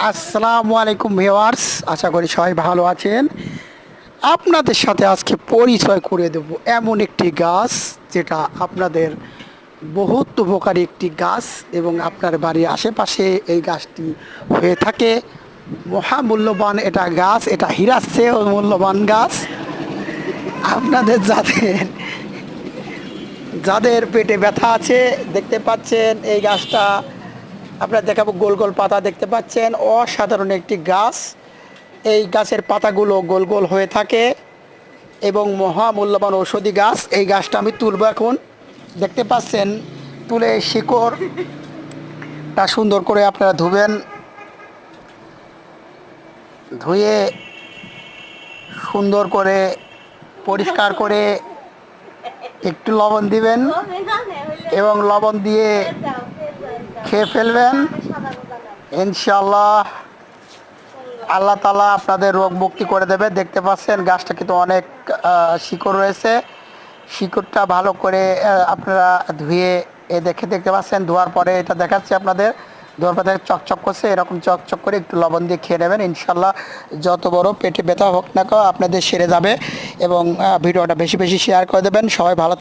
আসসালামু আলাইকুম ভিউয়ার্স, আশা করি সবাই ভালো আছেন। আপনাদের সাথে আজকে পরিচয় করে দেব এমন একটি গাছ যেটা আপনাদের বহুত উপকারী একটি গাছ এবং আপনার বাড়ির আশেপাশে এই গাছটি হয়ে থাকে। মহামূল্যবান এটা গাছ, এটা হীরার চেয়েও মূল্যবান গাছ। আপনাদের যাদের যাদের পেটে ব্যথা আছে, দেখতে পাচ্ছেন এই গাছটা আপনারা দেখাবো। গোল গোল পাতা দেখতে পাচ্ছেন, অসাধারণ একটি গাছ। এই গাছের পাতাগুলো গোল গোল হয়ে থাকে এবং মহামূল্যবান ঔষধি গাছ। এই গাছটা আমি তুলব এখন, দেখতে পাচ্ছেন। তুলে শিকড়টা সুন্দর করে আপনারা ধুবেন, ধুয়ে সুন্দর করে পরিষ্কার করে একটু লবণ দিবেন এবং লবণ দিয়ে খেয়ে ফেলবেন। ইনশাআল্লাহ আল্লাহ তাআলা আপনাদের রোগ মুক্তি করে দেবে। দেখতে পাচ্ছেন গাছটা কিন্তু অনেক শিকড় রয়েছে। শিকড়টা ভালো করে আপনারা ধুয়ে দেখতে পাচ্ছেন। ধোয়ার পরে এটা দেখাচ্ছি আপনাদের। ধোয়ার পরে চকচক করছে, এরকম চকচক করে একটু লবণ দিয়ে খেয়ে নেবেন। ইনশাল্লাহ যত বড় পেটে ব্যথা হোক না কেন আপনাদের সেরে যাবে। এবং ভিডিওটা বেশি বেশি শেয়ার করে দেবেন। সবাই ভালো